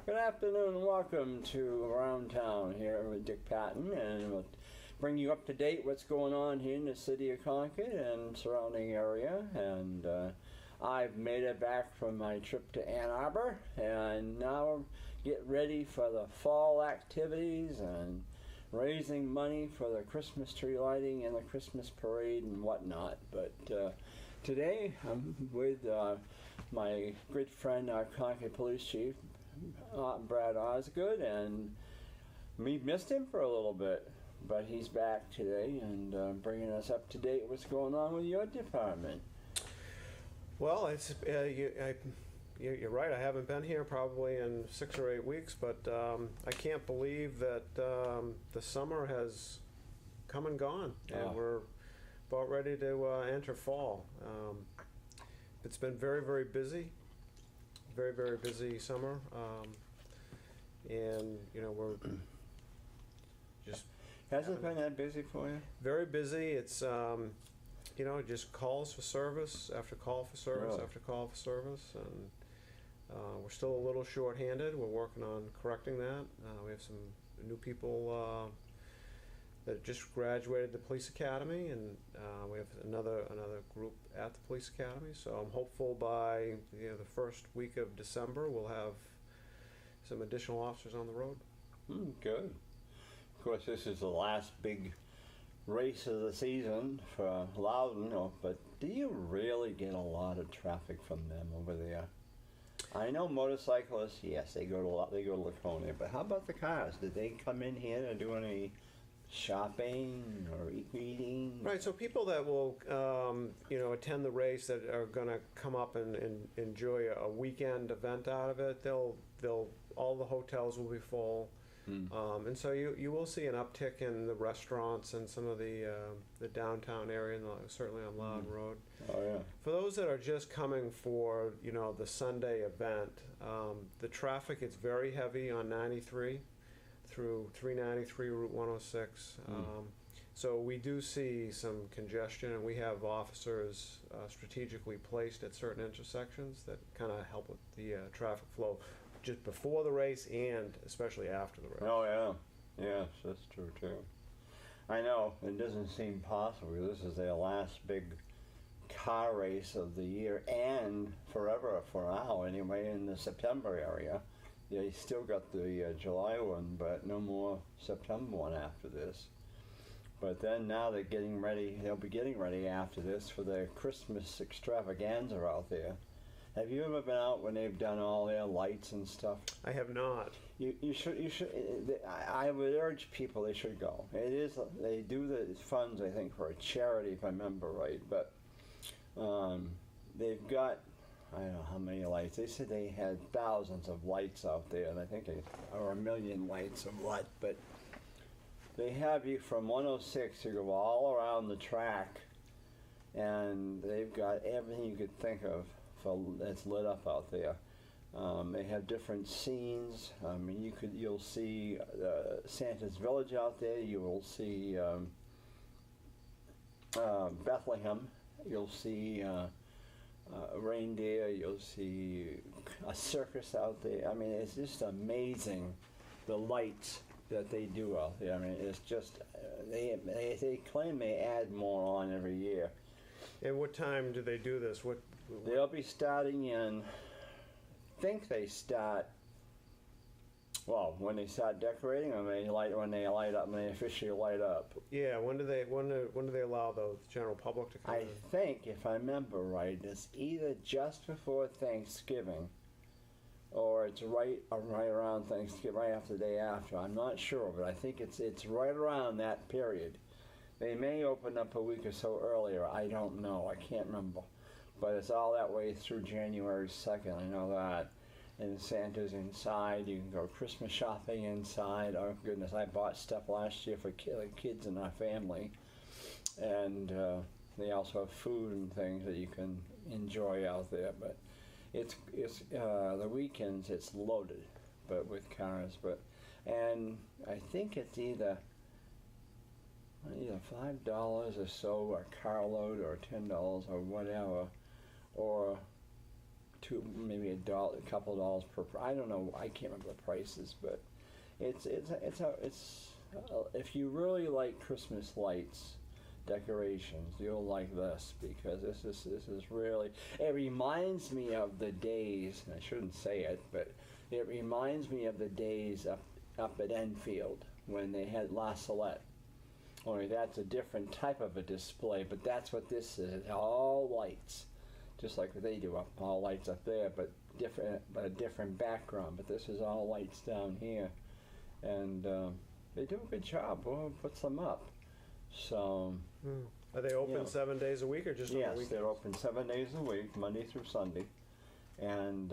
Good afternoon and welcome to Around Town here with Dick Patten, and we'll bring you up to date what's going on here in the city of Concord and surrounding area. And I've made it back from my trip to Ann Arbor, and now get ready for the fall activities and raising money for the Christmas tree lighting and the Christmas parade and whatnot. But today I'm with my good friend, our Concord Police Chief, Brad Osgood, and we missed him for a little bit, but he's back today and bringing us up to date what's going on with your department. Well, it's you're right. I haven't been here probably in 6 or 8 weeks, but I can't believe that the summer has come and gone, and we're about ready to enter fall. It's been very, very busy. Very, very busy summer, and we're just hasn't been that busy for you? Very busy. It's just calls for service after call for service after call for service, and we're still a little short-handed. We're working on correcting that. We have some new people that just graduated the police academy, and we have another group at the police academy. So I'm hopeful by the first week of December we'll have some additional officers on the road. Good. Of course, this is the last big race of the season for Loudon, but do you really get a lot of traffic from them over there? I know motorcyclists, yes, they go to Laconia, but how about the cars? Did they come in here to do any shopping or eating? Right, so people that will attend the race, that are going to come up and enjoy a weekend event out of it, all the hotels will be full. And so you will see an uptick in the restaurants and some of the downtown area, and certainly on Loudon Road. Oh yeah. For those that are just coming for the Sunday event, the traffic is very heavy on 93 through 393 Route 106. So we do see some congestion, and we have officers strategically placed at certain intersections that kind of help with the traffic flow just before the race and especially after the race. Oh yeah, yes, that's true too. I know, it doesn't seem possible. This is their last big car race of the year and forever, for now anyway, in the September area. They still got the July one, but no more September one after this. But then now they're getting ready, they'll be getting ready after this for their Christmas extravaganza out there. Have you ever been out when they've done all their lights and stuff? I have not. You should. I would urge people they should go. They do the funds, I think, for a charity, if I remember right. But they've got, I don't know how many lights. They said they had thousands of lights out there, and I think or 1 million lights of what. But they have you from 106 to go all around the track, and they've got everything you could think of that's lit up out there. They have different scenes. I mean, you'll see Santa's Village out there. You will see Bethlehem. You'll see reindeer. You'll see a circus out there. I mean, it's just amazing the lights that they do out there. I mean, it's just they claim they add more on every year. And what time do they do this? What They'll be starting in, I think they start, well, when they start decorating, or when they light up, when they officially light up. Yeah, when do they allow the general public to come in? I think, if I remember right, it's either just before Thanksgiving, or it's right around Thanksgiving, right after the day after. I'm not sure, but I think it's right around that period. They may open up a week or so earlier. I don't know. I can't remember. But it's all that way through January 2nd, I know that. And Santa's inside. You can go Christmas shopping inside. Oh goodness, I bought stuff last year for kids in our family. And they also have food and things that you can enjoy out there. But it's the weekends it's loaded, but with cars. And I think it's either $5 or so a carload, or $10 or whatever, or maybe a couple of dollars per. I don't know. I can't remember the prices, but it's if you really like Christmas lights, decorations, you'll like this, because this is really. It reminds me of the days. And I shouldn't say it, but it reminds me of the days up at Enfield when they had La Salette. Only that's a different type of a display, but that's what this is. It's all lights, just like what they do up, all lights up there, but a different background. But this is all lights down here, and they do a good job. Whoever puts them up. So. Are they open 7 days a week or just on the weekends? Yes, they're open 7 days a week, Monday through Sunday, and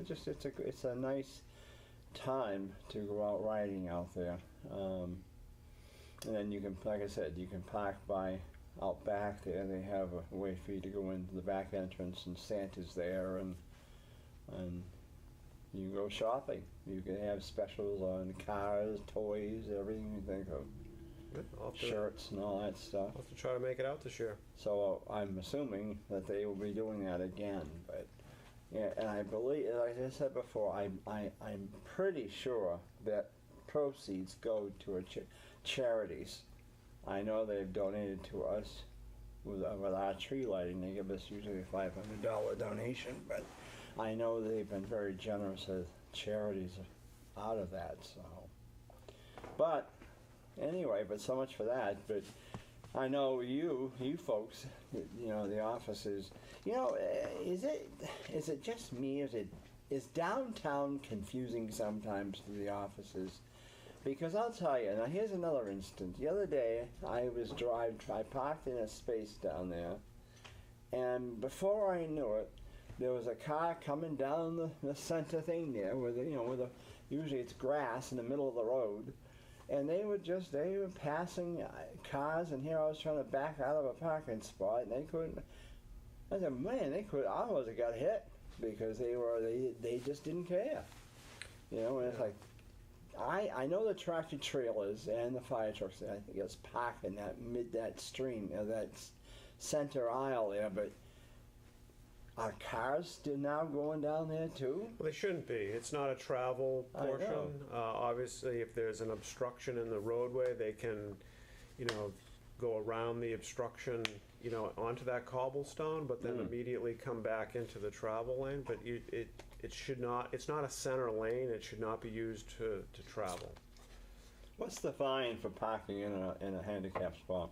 just it's a nice time to go out riding out there. And then you can, like I said, you can park out back there. They have a way for you to go into the back entrance, and Santa's there, and you can go shopping. You can have specials on cars, toys, everything you think of. Shirts and all that stuff. I'll have to try to make it out this year. So I'm assuming that they will be doing that again. But yeah, and I believe, like I said before, I'm pretty sure that proceeds go to charities. I know they've donated to us with our tree lighting. They give us usually a $500 donation, but I know they've been very generous as charities out of that. So, but anyway, but so much for that. But I know you folks, the offices. Is it just me? Is downtown confusing sometimes to the offices? Because I'll tell you, now here's another instance. The other day, I parked in a space down there, and before I knew it, there was a car coming down the center thing there, usually it's grass in the middle of the road, and they were passing cars, and here I was trying to back out of a parking spot, and they couldn't. I said, man, I almost got hit, because they just didn't care, and it's like. I know the tractor trailers and the fire trucks, I think it's parked in that stream, that center aisle there, but are cars now going down there too? Well, they shouldn't be. It's not a travel portion. Obviously, if there's an obstruction in the roadway, they can, go around the obstruction, onto that cobblestone, but then immediately come back into the travel lane. But it should not. It's not a center lane. It should not be used to travel. What's the fine for parking in a handicapped spot?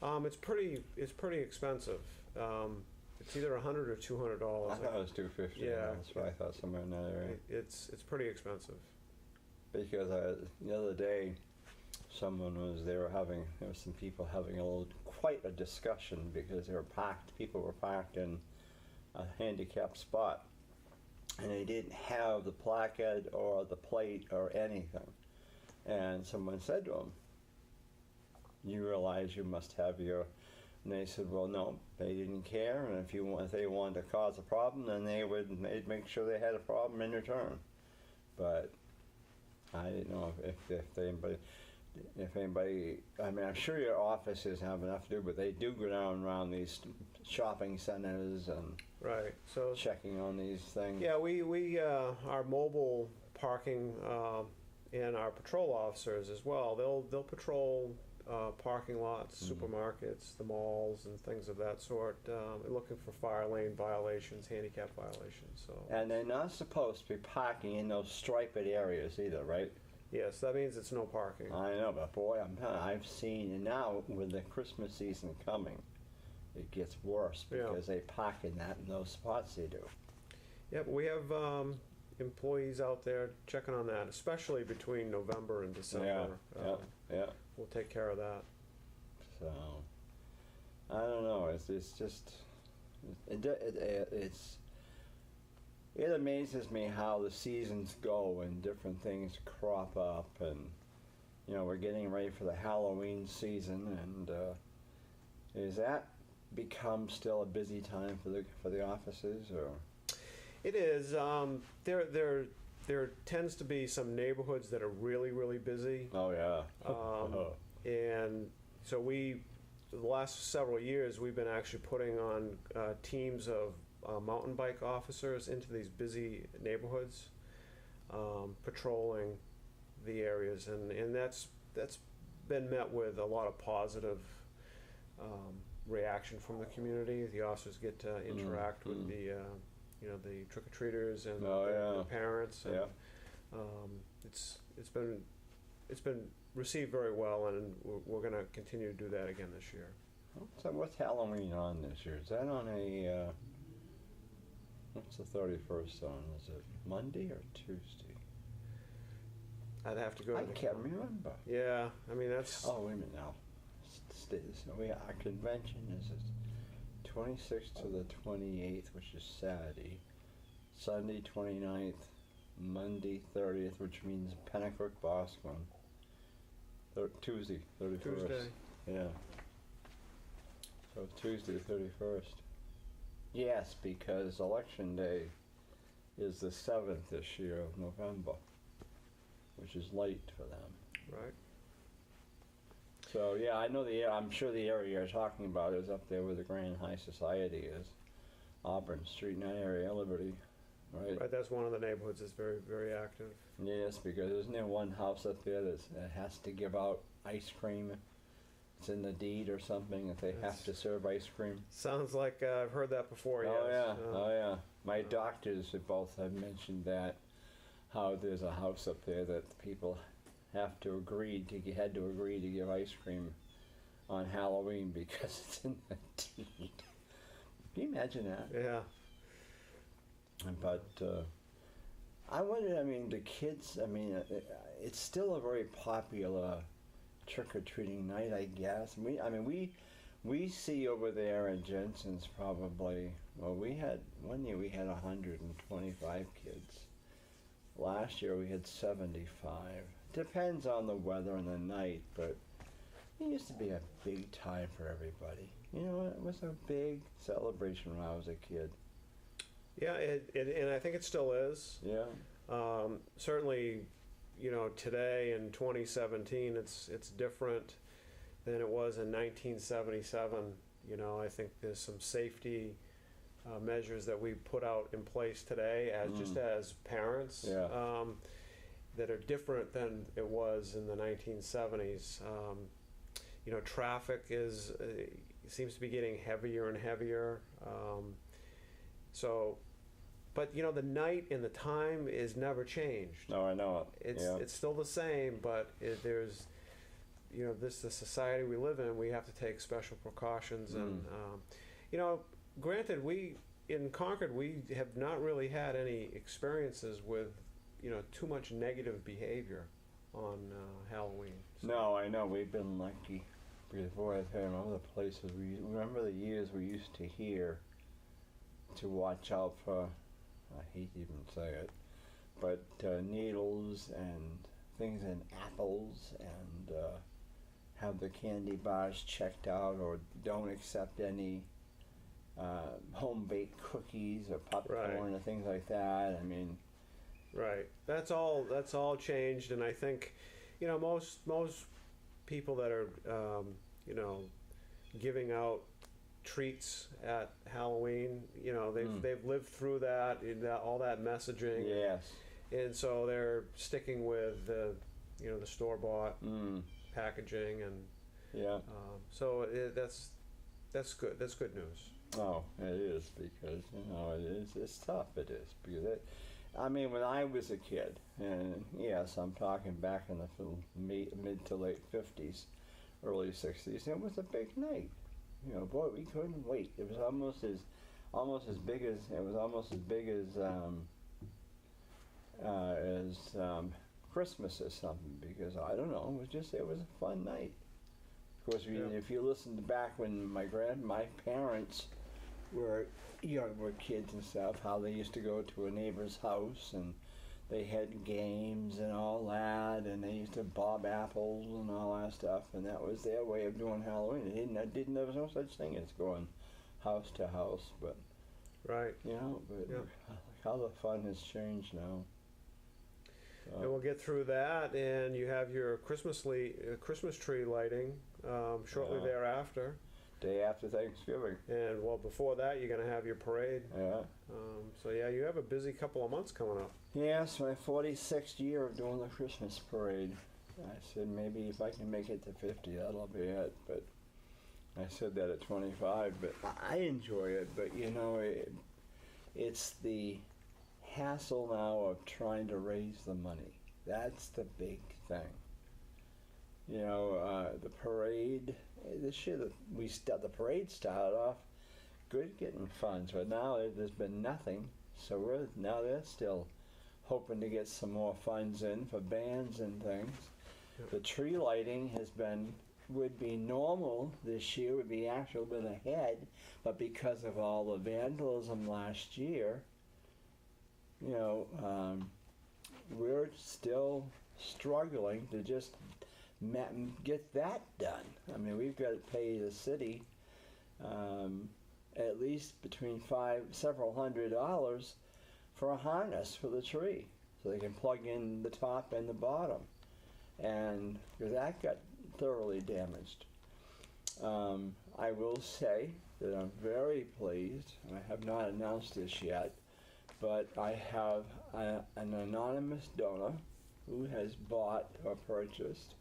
It's pretty expensive. It's either $100 or $200. I thought it was $250. Yeah, that's what I thought, somewhere in that area. It's pretty expensive. Because the other day, there were some people having quite a discussion, because people were parked in a handicapped spot, and they didn't have the placard or the plate or anything. And someone said to them, "You realize you must have your..." And they said, "Well, no, they didn't care, and if they wanted to cause a problem, then they'd make sure they had a problem in return." But I didn't know if anybody, I mean, I'm sure your offices have enough to do, but they do go down around these shopping centers and checking on these things. Yeah, we our mobile parking and our patrol officers as well. They'll patrol parking lots, supermarkets, the malls, and things of that sort, looking for fire lane violations, handicap violations. So. And they're not supposed to be parking in those striped areas either, right? Yes, that means it's no parking. I know, but boy, I've seen, and now with the Christmas season coming, it gets worse, because they park in those spots they do. Yeah, but we have employees out there checking on that, especially between November and December. Yeah. We'll take care of that. So, I don't know. It amazes me how the seasons go and different things crop up, and we're getting ready for the Halloween season, and is that become still a busy time for the offices, or? It is. There tends to be some neighborhoods that are really, really busy. Oh yeah. And so the last several years, we've been actually putting on teams of mountain bike officers into these busy neighborhoods, patrolling the areas, and that's been met with a lot of positive reaction from the community. The officers get to interact with the the trick-or-treaters and their parents. And, it's been received very well, and we're going to continue to do that again this year. So what's Halloween on this year? Is that on a what's the 31st on? Is it Monday or Tuesday? I'd have to go. I can't remember. Yeah, I mean that's. Oh, wait a minute now. Our convention is the 26th to the 28th, which is Saturday. Sunday 29th, Monday 30th, which means Pennacook Boston. Tuesday 31st. Tuesday. Yeah. So Tuesday 31st. Yes, because Election Day is the 7th this year of November, which is late for them. Right. So yeah, I know I'm sure the area you're talking about is up there where the Grand High Society is, Auburn Street, in that area, Liberty, right? Right. That's one of the neighborhoods that's very, very active. Yes, because isn't there one house up there that has to give out ice cream? It's in the deed or something that they have to serve ice cream. Sounds like I've heard that before. Oh yes. yeah, oh yeah. My doctors both have mentioned that, how there's a house up there that people had to agree to give ice cream on Halloween because it's in the deed. Can you imagine that? Yeah. But I wonder, I mean, the kids, I mean, it's still a very popular trick-or-treating night, I guess. We see over there in Jensen's probably, well, one year we had 125 kids. Last year we had 75. Depends on the weather and the night, but it used to be a big time for everybody. You know, it was a big celebration when I was a kid. Yeah, and I think it still is. Yeah. Certainly, you know, today in 2017, it's different than it was in 1977. You know, I think there's some safety measures that we put out in place today as just as parents. Yeah. That are different than it was in the 1970s. You know, traffic seems to be getting heavier and heavier. But you know, the night and the time is never changed. No, I know it. It's still the same, but there's, you know, the society we live in, we have to take special precautions. And you know, granted, we in Concord we have not really had any experiences with, you know, too much negative behavior on Halloween. So. No, I know. We've been lucky. Before I've had other places, remember the years we used to hear to watch out for, I hate to even say it, but needles and things in apples, and have the candy bars checked out, or don't accept any home-baked cookies or popcorn or things like that. I mean, right. That's all changed, and I think, you know, most people that are, you know, giving out treats at Halloween, you know, they've lived through that, all that messaging. Yes. And so they're sticking with the, you know, the store-bought packaging, and so that's good. That's good news. Oh, it is, because, you know, it's tough. It is, because I mean, when I was a kid, and yes, I'm talking back in the mid to late 50s, early 60s, it was a big night. You know, boy, we couldn't wait. It was almost as big as Christmas or something, because I don't know, it was a fun night. Of course, if you listened back when my parents were kids and stuff, how they used to go to a neighbor's house and they had games and all that, and they used to bob apples and all that stuff, and that was their way of doing Halloween. There was no such thing as going house to house, but you know, how the fun has changed now. So. And we'll get through that, and you have your Christmas tree lighting shortly thereafter. Day after Thanksgiving. And well, before that, you're going to have your parade. Yeah. So yeah, you have a busy couple of months coming up. Yes, my 46th year of doing the Christmas parade. I said maybe if I can make it to 50, that'll be it. But I said that at 25. But I enjoy it. But you know, it's the hassle now of trying to raise the money. That's the big thing. You know, the parade. This year, the parade started off good getting funds, but now there's been nothing. So now they're still hoping to get some more funds in for bands and things. Yep. The tree lighting would be normal this year, would be actually been ahead, but because of all the vandalism last year, you know, we're still struggling to just get that done. I mean, we've got to pay the city at least between several $100s for a harness for the tree, so they can plug in the top and the bottom, and that got thoroughly damaged. I will say that I'm very pleased. I have not announced this yet, but I have an anonymous donor who has bought or purchased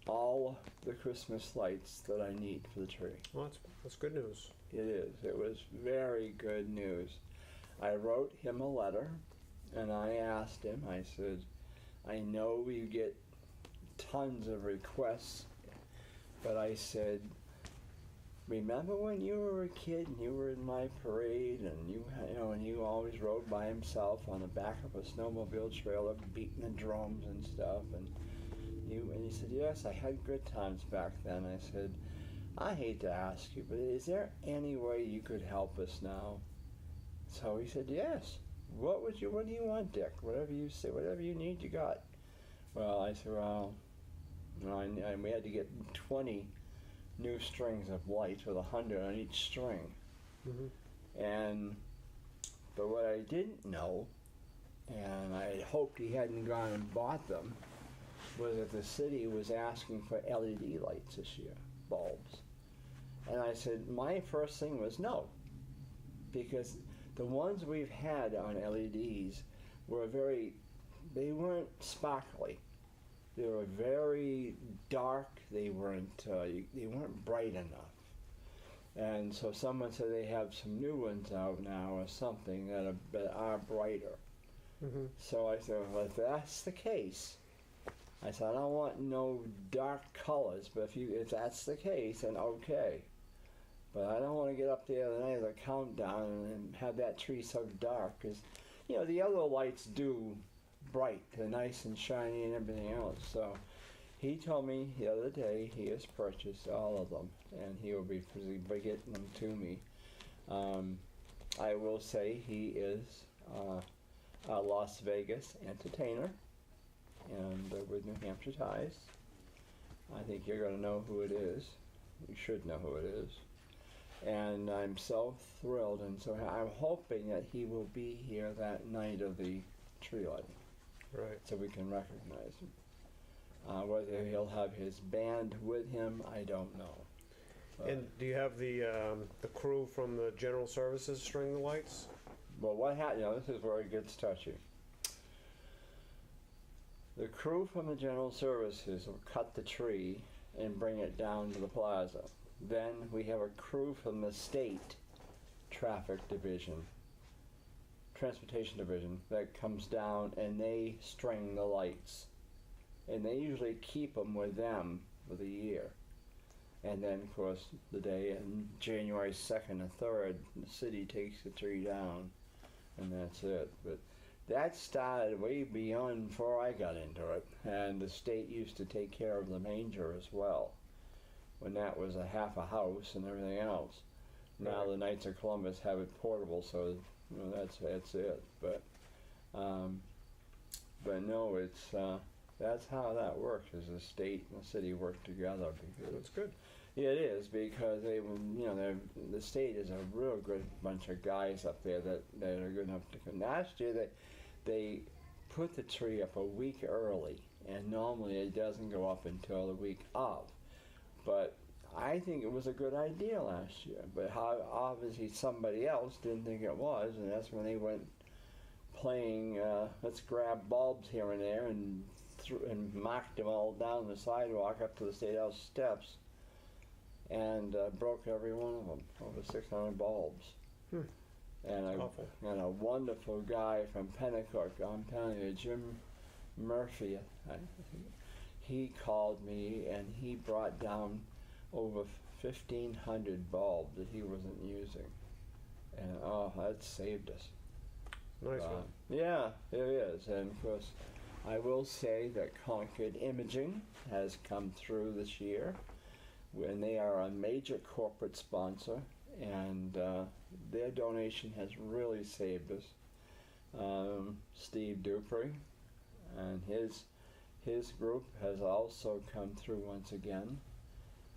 all the Christmas lights that I need for the tree. Well, that's good news. It is. It was very good news. I wrote him a letter, and I asked him, I said, I know we get tons of requests, but I said, remember when you were a kid and you were in my parade and you always rode by himself on the back of a snowmobile trailer beating the drums and stuff, and he said, yes, I had good times back then. I said, I hate to ask you, but is there any way you could help us now? So he said, yes. What do you want, Dick? Whatever you say, whatever you need, you got. Well, I said, well, and we had to get 20 new strings of lights with 100 on each string. Mm-hmm. But what I didn't know, and I hoped he hadn't gone and bought them, was that the city was asking for LED lights this year, bulbs. And I said, my first thing was no, because the ones we've had on LEDs they weren't sparkly. They were very dark. They weren't bright enough. And so someone said they have some new ones out now or something that are brighter. Mm-hmm. So I said, well, if that's the case, I said, I don't want no dark colors, but if that's the case, then okay. But I don't want to get up there the night of the countdown and have that tree so dark, because, you know, the other lights do bright. They're nice and shiny and everything else. So he told me the other day he has purchased all of them, and he will be getting them to me. I will say he is a Las Vegas entertainer, and with New Hampshire ties. I think you're going to know who it is. You should know who it is. And I'm so thrilled, and so I'm hoping that he will be here that night of the tree lighting. Right. So we can recognize him. Whether he'll have his band with him, I don't know. And do you have the crew from the General Services string the lights? Well, what happened? This is where it gets touchy. The crew from the General Services will cut the tree and bring it down to the plaza. Then we have a crew from the state traffic division, transportation division, that comes down and they string the lights. And they usually keep them with them for the year. And then, of course, the day in January 2nd and 3rd, the city takes the tree down, and that's it. But that started way beyond before I got into it, and the state used to take care of the manger as well, when that was a half a house and everything else. Now the Knights of Columbus have it portable, so that's it. But no, it's that's how that works. Is the state and the city work together. That's good. Yeah, it is, because the state is a real good bunch of guys up there that are good enough to come. Last year they put the tree up a week early, and normally it doesn't go up until the week of. But I think it was a good idea last year, but how obviously somebody else didn't think it was, and that's when they went playing, let's grab bulbs here and there, and marked them all down the sidewalk up to the State House steps, and broke every one of them, over 600 bulbs. And a wonderful guy from Pennacook, I'm telling you, Jim Murphy, he called me and he brought down over 1,500 bulbs that he wasn't using. And that saved us. Nice one. Yeah, it is. And of course, I will say that Concord Imaging has come through this year, and they are a major corporate sponsor, and their donation has really saved us. Steve Dupree and his group has also come through once again.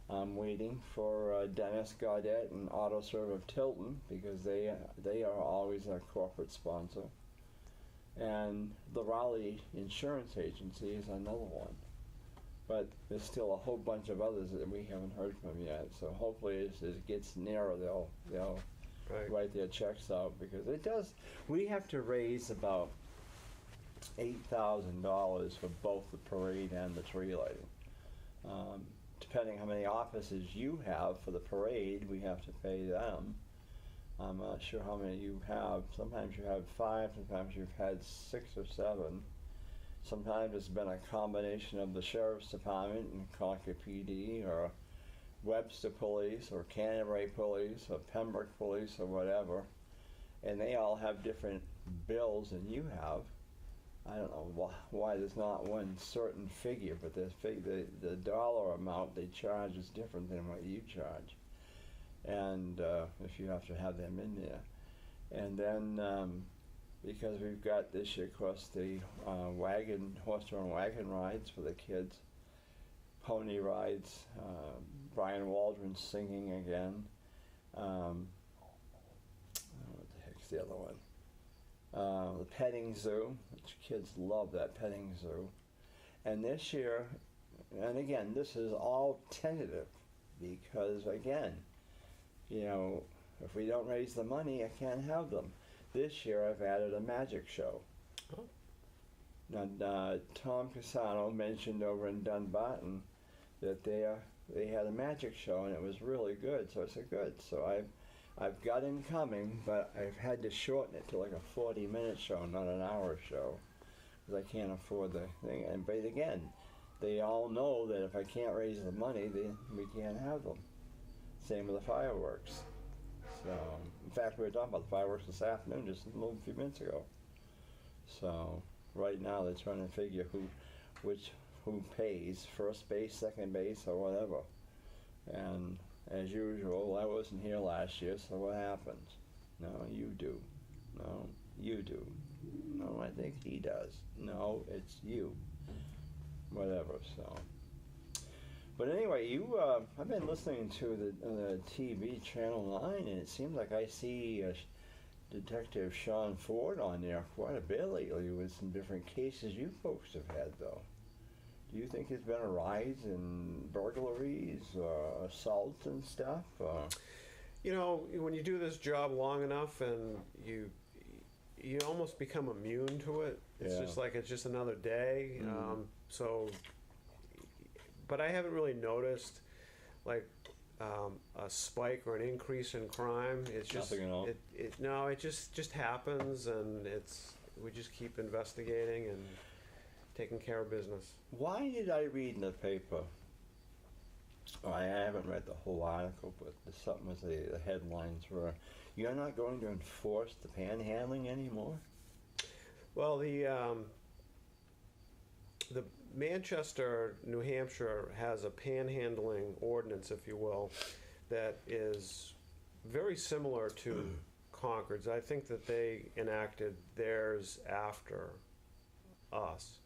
I'm waiting for Dennis Gaudette and AutoServe of Tilton, because they are always our corporate sponsor. And the Raleigh Insurance Agency is another one. But there's still a whole bunch of others that we haven't heard from yet. So hopefully as it gets nearer, they'll write their checks out, because it does. We have to raise about $8,000 for both the parade and the tree lighting. Depending how many offices you have for the parade, we have to pay them. I'm not sure how many you have. Sometimes you have 5, sometimes you've had 6 or 7. Sometimes it's been a combination of the Sheriff's Department and Concord PD, or Webster Police, or Canterbury Police, or Pembroke Police, or whatever. And they all have different bills than you have. I don't know why there's not one certain figure, but the dollar amount they charge is different than what you charge. And if you have to have them in there. And then because we've got this year, of course, the horse-drawn wagon rides for the kids, pony rides, Brian Waldron's singing again. What the heck's the other one? The petting zoo, which kids love that petting zoo. And this year, and again, this is all tentative, because again, if we don't raise the money, I can't have them. This year I've added a magic show. Oh. Now, Tom Casano mentioned over in Dunbarton that they had a magic show, and it was really good. So I said, good. So I've got him coming, but I've had to shorten it to like a 40-minute show, not an hour show, because I can't afford the thing. But again, they all know that if I can't raise the money, then we can't have them. Same with the fireworks. So, in fact, we were talking about the fireworks this afternoon, just a few minutes ago. So, right now they're trying to figure who pays, first base, second base, or whatever. And as usual, I wasn't here last year, so what happens? No, you do. No, you do. No, I think he does. No, it's you. Whatever, so. But anyway, I've been listening to the TV Channel 9, and it seems like I see Detective Sean Ford on there quite a bit lately with some different cases you folks have had, though. Do you think there's been a rise in burglaries, assaults and stuff? When you do this job long enough, and you almost become immune to it. It's just like it's just another day. But I haven't really noticed like a spike or an increase in crime. It's just nothing at all. It just happens, and we just keep investigating and taking care of business. Why did I read in the paper? I haven't read the whole article, but something was the headlines were, "You're not going to enforce the panhandling anymore?" Well, the Manchester, New Hampshire has a panhandling ordinance, if you will, that is very similar to Concord's. I think that they enacted theirs after us.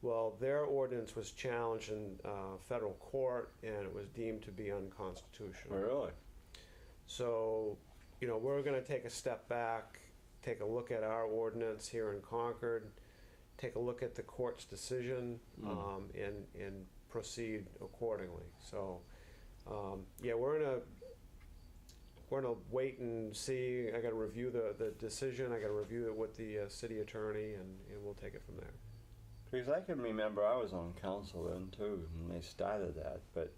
Well, their ordinance was challenged in federal court, and it was deemed to be unconstitutional. Oh, really? So, we're going to take a step back, take a look at our ordinance here in Concord, take a look at the court's decision, and proceed accordingly. So, Yeah, we're in a wait and see. I got to review the decision. I got to review it with the city attorney, and we'll take it from there. Because I can remember I was on council then too, when they started that, but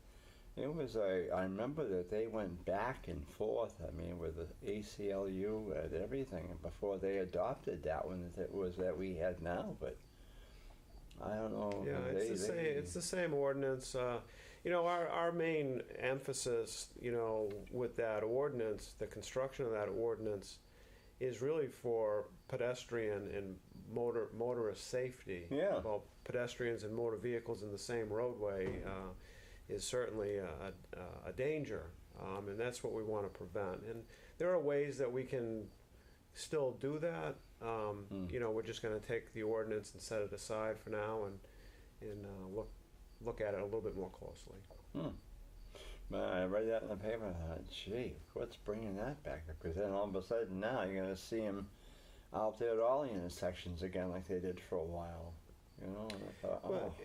it was I remember that they went back and forth, I mean, with the ACLU and everything before they adopted that one that we had now, but I don't know. Yeah, it's the same ordinance. You know, our main emphasis, you know, with that ordinance, the construction of that ordinance, is really for pedestrian and motorist safety. Yeah. Well, pedestrians and motor vehicles in the same roadway is certainly a danger, and that's what we want to prevent. And there are ways that we can still do that. You know, we're just going to take the ordinance and set it aside for now, and look at it a little bit more closely. Man, I read that in the paper and I thought, gee, what's bringing that back up? Because then all of a sudden now you're going to see them out there at all the intersections again like they did for a while. You know, and I thought, well,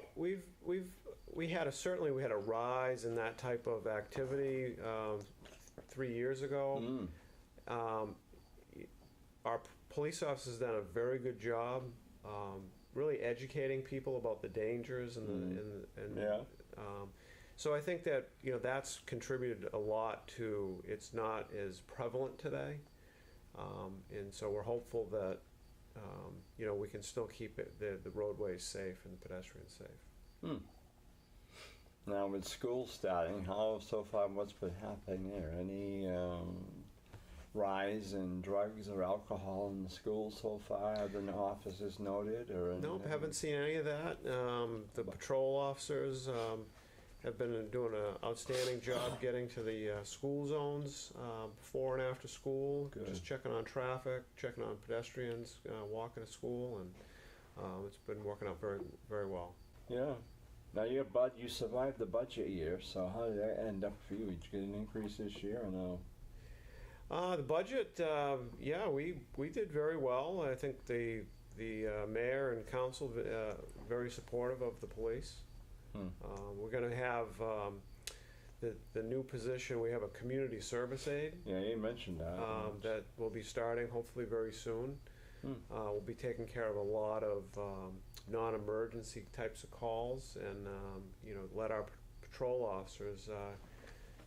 we had a rise in that type of activity 3 years ago. Our police officers done a very good job really educating people about the dangers and so I think that, you know, that's contributed a lot to it's not as prevalent today, and so we're hopeful that you know, we can still keep the roadways safe and the pedestrians safe. Now with school starting, how so far? What's been happening there? Any rise in drugs or alcohol in the school so far? Have the officers noted or? Nope, haven't seen any of that. The patrol officers have been doing an outstanding job getting to the school zones before and after school. Good. Just checking on traffic, checking on pedestrians walking to school, and it's been working out very, very well. Yeah. Now you survived the budget year, so how did that end up for you? Did you get an increase this year or no? The budget, yeah, we did very well. I think the mayor and council very supportive of the police. We're going to have the new position. We have a community service aide. Yeah, you mentioned that. That will be starting hopefully very soon. We'll be taking care of a lot of non-emergency types of calls, and you know, let our patrol officers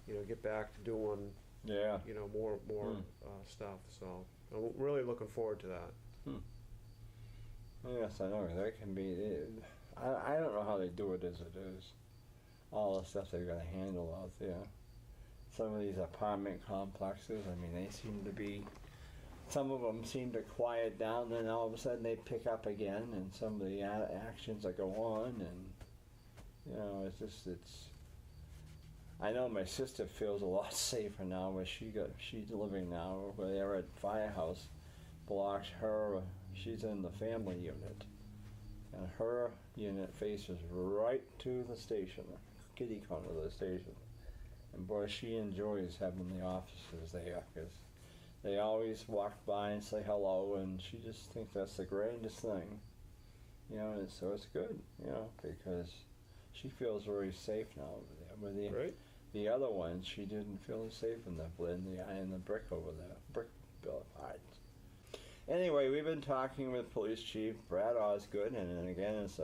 you know, get back to doing you know, more stuff. So I'm really looking forward to that. Yes, I know. That can be. I don't know how they do it as it is. All the stuff they've got to handle out there. Some of these apartment complexes, I mean, they seem to be. Some of them seem to quiet down, then all of a sudden they pick up again, and some of the actions that go on, and you know, it's. I know my sister feels a lot safer now where she's living now, where they're at Firehouse blocks her. She's in the family unit, and her unit faces right to the station, kitty corner of the station. And boy, she enjoys having the officers there, because they always walk by and say hello, and she just thinks that's the grandest thing. You know, and so it's good, you know, because she feels very safe now over there. With the other one, she didn't feel safe in the brick over there, brick building. Anyway, we've been talking with Police Chief Brad Osgood, and again, it's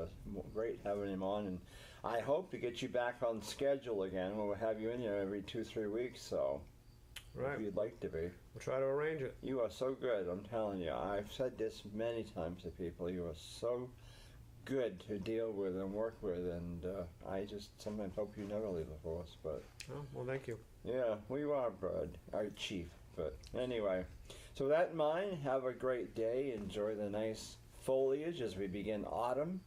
great having him on, and I hope to get you back on schedule again. We'll have you in here every 2-3 weeks, so if you'd like to be. We'll try to arrange it. You are so good, I'm telling you. I've said this many times to people. You are so good to deal with and work with, and I just sometimes hope you never leave the force. But well, thank you. Yeah, we are, Brad, our chief. But anyway, so with that in mind, have a great day. Enjoy the nice foliage as we begin autumn,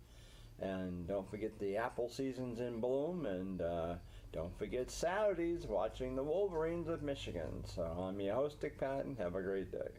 and don't forget the apple season's in bloom, and don't forget Saturdays watching the Wolverines of Michigan. So I'm your host, Dick Patten. Have a great day.